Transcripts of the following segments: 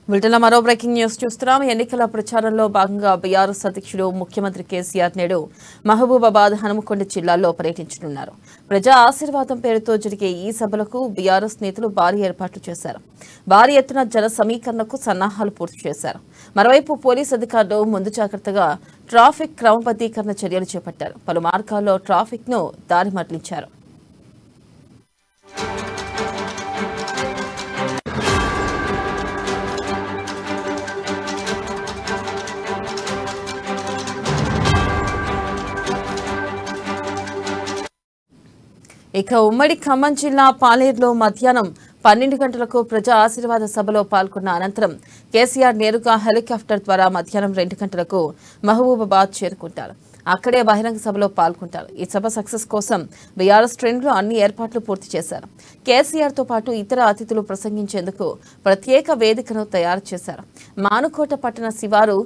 బులెటిన్లో మరో breaking news చూస్తున్నాం. ఎన్నికల ప్రచారంలో భాగంగా బీఆర్ఎస్ అధ్యక్షుడు ముఖ్యమంత్రి కేసీఆర్ నేడు మహబూబాబాద్, హనుమకొండ జిల్లాల్లో పర్యటించనున్నారు. ప్రజా ఆశీర్వాదం పేరుతో జరిగే ఈ సభలకు బీఆర్ఎస్ నేతలు భారీ ఏర్పాట్లు చేశారు. భారీ ఎత్తున జన సమీకరణకు సన్నాహాలు పూర్తి చేశారు. మరోవైపు పోలీసు అధికారులు ముందు జాగ్రత్తగా ట్రాఫిక్ క్రమబద్దీకరణ చర్యలు చేపట్టారు. పలు మార్గాల్లో ట్రాఫిక్ ను దారి మళ్లించారు. ఇక ఉమ్మడి ఖమ్మం జిల్లా పాలేరులో మధ్యాహ్నం 12 గంటలకు ప్రజా ఆశీర్వాద సభలో పాల్గొన్న అనంతరం కేసీఆర్ నేరుగా హెలికాప్టర్ ద్వారా మధ్యాహ్నం 2 గంటలకు మహబూబాబాద్ చేరుకుంటారు. అక్కడే బహిరంగ సభలో పాల్గొంటారు. ఈ సభ సక్సెస్ కోసం బీఆర్ఎస్ శ్రేణులు అన్ని ఏర్పాట్లు పూర్తి చేశారు. కేసీఆర్ తో పాటు ఇతర అతిథులు ప్రసంగించేందుకు ప్రత్యేక వేదికను తయారు చేశారు. మానుకోట పట్టణ శివారు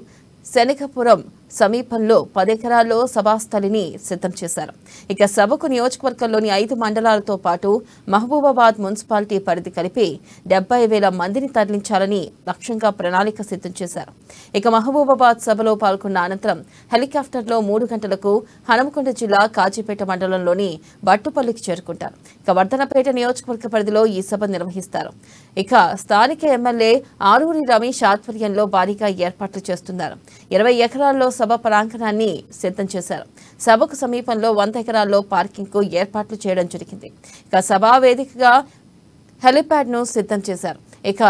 శనికపురం సమీపంలో 10 ఎకరాల్లో సభాస్థలిని సిద్ధం చేశారు. ఇక సభకు నియోజకవర్గంలోని 5 మండలాలతో పాటు మహబూబాబాద్ మున్సిపాలిటీ పరిధి కలిపి 70,000 మందిని తరలించాలని లక్ష్యంగా ప్రణాళిక సిద్ధం చేశారు. ఇక మహబూబాబాద్ సభలో పాల్గొన్న అనంతరం హెలికాప్టర్లో 3 గంటలకు హనుమకొండ జిల్లా కాజీపేట మండలంలోని బట్టుపల్లికి చేరుకుంటారు. ఇక వర్ధనపేట నియోజకవర్గ పరిధిలో ఈ సభ నిర్వహిస్తారు. ఇక స్థానిక ఎమ్మెల్యే ఆరూరి రమేష్ ఆధ్వర్యంలో భారీగా ఏర్పాట్లు చేస్తున్నారు. 20 ఎకరాల్లో సభ ప్రాంగణాన్ని సిద్ధం చేశారు. సభకు సమీపంలో 100 ఎకరాల్లో పార్కింగ్ కు ఏర్పాట్లు చేయడం జరిగింది. ఇక సభా వేదికగా హెలిప్యాడ్ ను సిద్ధం చేశారు. ఇక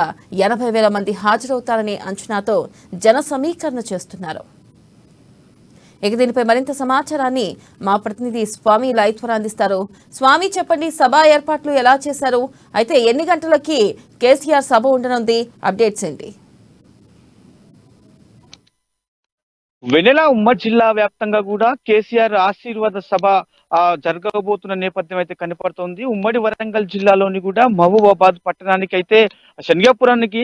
80,000 మంది హాజరవుతారనే అంచనాతో జన సమీకరణ చేస్తున్నారు. ఇక దీనిపై మరింత సమాచారాన్ని మా ప్రతినిధి స్వామి లైవ్ ద్వారా అందిస్తారు. స్వామి, చెప్పండి, సభ ఏర్పాట్లు ఎలా చేశారు? అయితే ఎన్ని గంటలకి కేసీఆర్ సభ ఉండనుంది? అప్డేట్స్ ఏంటి? వెనెల ఉమ్మడి జిల్లా వ్యాప్తంగా కూడా కేసీఆర్ ఆశీర్వాద సభ జరగబోతున్న నేపథ్యం అయితే కనపడుతోంది. ఉమ్మడి వరంగల్ జిల్లాలోని కూడా మహబూబాబాద్ పట్టణానికి అయితే శనిగాపురానికి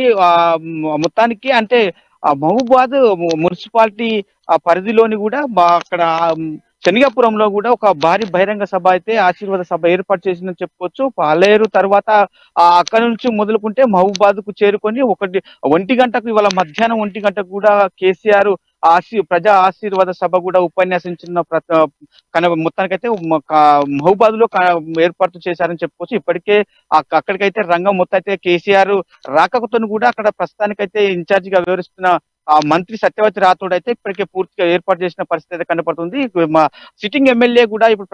మొత్తానికి అంటే మహబూబాబాద్ మున్సిపాలిటీ పరిధిలోని కూడా అక్కడ శనిగాపురంలో కూడా ఒక భారీ బహిరంగ సభ అయితే ఆశీర్వాద సభ ఏర్పాటు చేసిందని చెప్పుకోవచ్చు. పాలేరు తర్వాత అక్కడ నుంచి మొదలుకుంటే మహబూబాద్ కు చేరుకొని 1 గంటకు ఇవాళ మధ్యాహ్నం 1 గంటకు కూడా కేసీఆర్ ప్రజా ఆశీర్వాద సభ కూడా ఉపన్యాసించిన మొత్తానికైతే మహబూబాద్ లో ఏర్పాటు చేశారని చెప్పుకోవచ్చు. ఇప్పటికే అక్కడికైతే రంగం మొత్తం అయితే కేసీఆర్ రాకతో కూడా అక్కడ ప్రస్తుతానికైతే ఇన్ఛార్జ్ గా వ్యవహరిస్తున్న మంత్రి సత్యవతి రాథోడ్ అయితే ఇప్పటికే పూర్తిగా ఏర్పాటు చేసిన పరిస్థితి కనపడుతుంది. సిట్టింగ్ ఎమ్మెల్యే కూడా ఇప్పుడు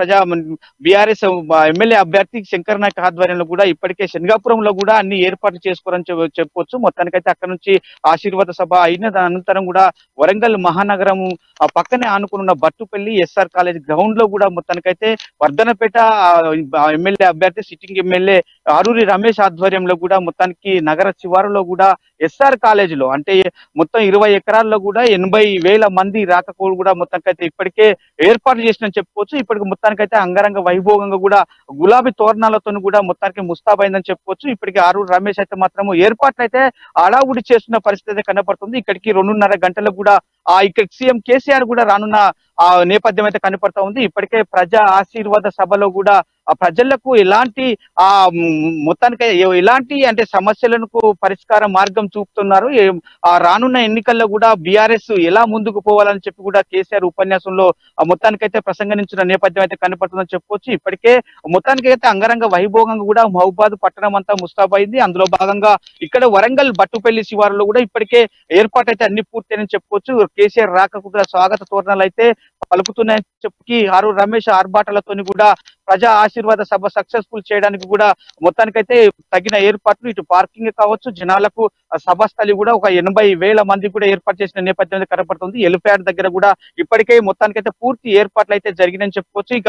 బీఆర్ఎస్ ఎమ్మెల్యే అభ్యర్థి శంకర్ నాయక్ ఆధ్వర్యంలో కూడా ఇప్పటికే శనిగాపురంలో కూడా అన్ని ఏర్పాట్లు చేసుకోరని చెప్పుకోవచ్చు. మొత్తానికైతే అక్కడ నుంచి ఆశీర్వాద సభ అయిన అనంతరం కూడా వరంగల్ మహానగరం పక్కనే ఆనుకున్న బట్టుపల్లి ఎస్ఆర్ కాలేజ్ గ్రౌండ్ లో కూడా మొత్తానికైతే వర్ధనపేట ఎమ్మెల్యే అభ్యర్థి సిట్టింగ్ ఎమ్మెల్యే ఆరూరి రమేష్ ఆధ్వర్యంలో కూడా మొత్తానికి నగర శివారులో కూడా ఎస్ఆర్ కాలేజ్ లో అంటే మొత్తం 20 ఎకరాల్లో కూడా 80,000 మంది రాకపోవడం కూడా మొత్తానికైతే ఇప్పటికే ఏర్పాటు చేసిన చెప్పుకోవచ్చు. ఇప్పటికి మొత్తానికైతే అంగరంగ వైభోగంగా కూడా గులాబీ తోరణాలతో కూడా మొత్తానికి ముస్తాబైందని చెప్పుకోవచ్చు. ఇప్పటికి ఆరూరి రమేష్ అయితే మాత్రము ఏర్పాట్లు అయితే అడావుడి చేస్తున్న పరిస్థితి అయితే కనపడుతుంది. ఇక్కడికి 2:30 గంటలకు కూడా ఇక్కడ సీఎం కేసీఆర్ కూడా రానున్న నేపథ్యం అయితే కనపడతా ఉంది. ఇప్పటికే ప్రజా ఆశీర్వాద సభలో కూడా ప్రజలకు ఎలాంటి మొత్తానికి ఎలాంటి అంటే సమస్యలకు పరిష్కార మార్గం చూపుతున్నారు. రానున్న ఎన్నికల్లో కూడా బీఆర్ఎస్ ఎలా ముందుకు పోవాలని చెప్పి కూడా కేసీఆర్ ఉపన్యాసంలో మొత్తానికైతే ప్రసంగించిన నేపథ్యం అయితే కనపడుతుందని చెప్పుకోవచ్చు. ఇప్పటికే మొత్తానికైతే అంగరంగ వైభోగంగా కూడా మహబూబాబాద్ పట్టణం అంతా ముస్తాబైంది. అందులో భాగంగా ఇక్కడ వరంగల్ బట్టుపల్లి శివారులో కూడా ఇప్పటికే ఏర్పాటు అయితే అన్ని పూర్తయినని చెప్పుకోవచ్చు. కేసీఆర్ రాక కూడా స్వాగత తోరణాలు అయితే పలుకుతున్నాయని చెప్పి ఆరూరి రమేష్ ఆర్భాటాలతోని కూడా ప్రజా ఆశీర్వాద సభ సక్సెస్ఫుల్ చేయడానికి కూడా మొత్తానికైతే తగిన ఏర్పాట్లు ఇటు పార్కింగ్ కావచ్చు, జనాలకు సభాస్థలి కూడా ఒక 80,000 మంది కూడా ఏర్పాటు చేసిన నేపథ్యం కనపడుతుంది. ఎలిప్యాడ్ దగ్గర కూడా ఇప్పటికే మొత్తానికైతే పూర్తి ఏర్పాట్లు అయితే జరిగినని చెప్పుకోవచ్చు. ఇక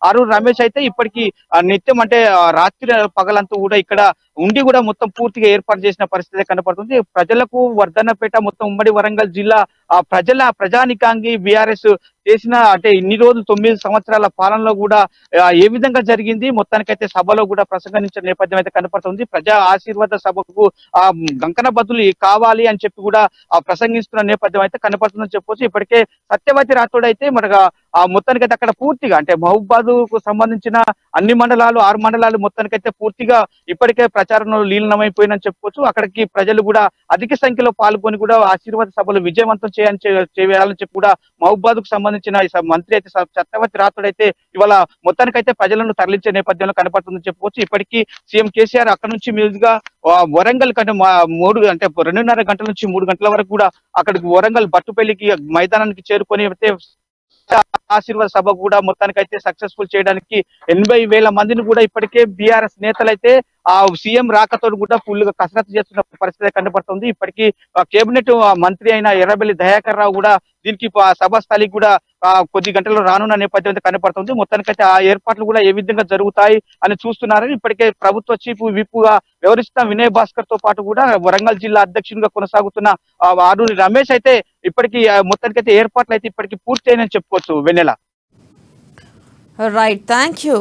ఆరూరి రమేష్ అయితే ఇప్పటికీ నిత్యం అంటే రాత్రి పగలంతా కూడా ఇక్కడ ఉండి కూడా మొత్తం పూర్తిగా ఏర్పాటు చేసిన పరిస్థితి కనపడుతుంది. ప్రజలకు వర్ధనపేట మొత్తం ఉమ్మడి వరంగల్ జిల్లా ప్రజానికాంగి బీఆర్ఎస్ చేసిన అంటే ఇన్ని రోజులు 9 సంవత్సరాల పాలనలో కూడా ఏ విధంగా జరిగింది, మొత్తానికైతే సభలో కూడా ప్రసంగించిన నేపథ్యం అయితే కనపడుతుంది. ప్రజా ఆశీర్వాద సభకు గంకన బదులు కావాలి అని చెప్పి కూడా ప్రసంగిస్తున్న నేపథ్యం అయితే కనపడుతుందని చెప్పొచ్చు. ఇప్పటికే సత్యవతి రాథోడ్ అయితే మనకు మొత్తానికైతే అక్కడ పూర్తిగా అంటే మహబూబాద్ కు సంబంధించిన అన్ని మండలాలు 6 మండలాలు మొత్తానికైతే పూర్తిగా ఇప్పటికే ప్రచారంలో లీనమైపోయిందని చెప్పుకోవచ్చు. అక్కడికి ప్రజలు కూడా అధిక సంఖ్యలో పాల్గొని కూడా ఆశీర్వాద సభలు విజయవంతం చేయాలని చెప్పి కూడా మహబూబాద్ కు సంబంధించిన మంత్రి అయితే సత్యవతి రాథోడ్ అయితే ఇవాళ మొత్తానికైతే ప్రజలను తరలించే నేపథ్యంలో కనపడుతుందని చెప్పుకోవచ్చు. ఇప్పటికీ సీఎం కేసీఆర్ అక్కడ నుంచి మీదుగా వరంగల్ కంటే 2.5 గంటల నుంచి 3 గంటల వరకు కూడా అక్కడికి వరంగల్ బట్టుపల్లికి మైదానానికి చేరుకొని అయితే ఆశీర్వాద సభ కూడా మొత్తానికైతే సక్సెస్ఫుల్ చేయడానికి 80,000 మందిని కూడా ఇప్పటికే బీఆర్ఎస్ నేతలైతే ఆ సీఎం రాకతో కూడా ఫుల్ గా కసరత్తు చేస్తున్న పరిస్థితి కనబడుతుంది. ఇప్పటికీ కేబినెట్ మంత్రి అయిన ఎర్రబెల్లి దయాకర్ రావు కూడా దీనికి సభా స్థలికి కూడా కొద్ది గంటల్లో రానున్న నేపథ్యం అయితే కనపడుతుంది. మొత్తానికైతే ఆ ఏర్పాట్లు కూడా ఏ విధంగా జరుగుతాయి అని చూస్తున్నారని ఇప్పటికే ప్రభుత్వ చీఫ్ విప్పుగా వ్యవహరిస్తున్న వినయ్ భాస్కర్ తో పాటు కూడా వరంగల్ జిల్లా అధ్యక్షునిగా కొనసాగుతున్న ఆరూరి రమేష్ అయితే ఇప్పటికీ మొత్తానికైతే ఏర్పాట్లు అయితే ఇప్పటికీ పూర్తి అయినని చెప్పుకోవచ్చు. వెన్నెల. Right, thank you.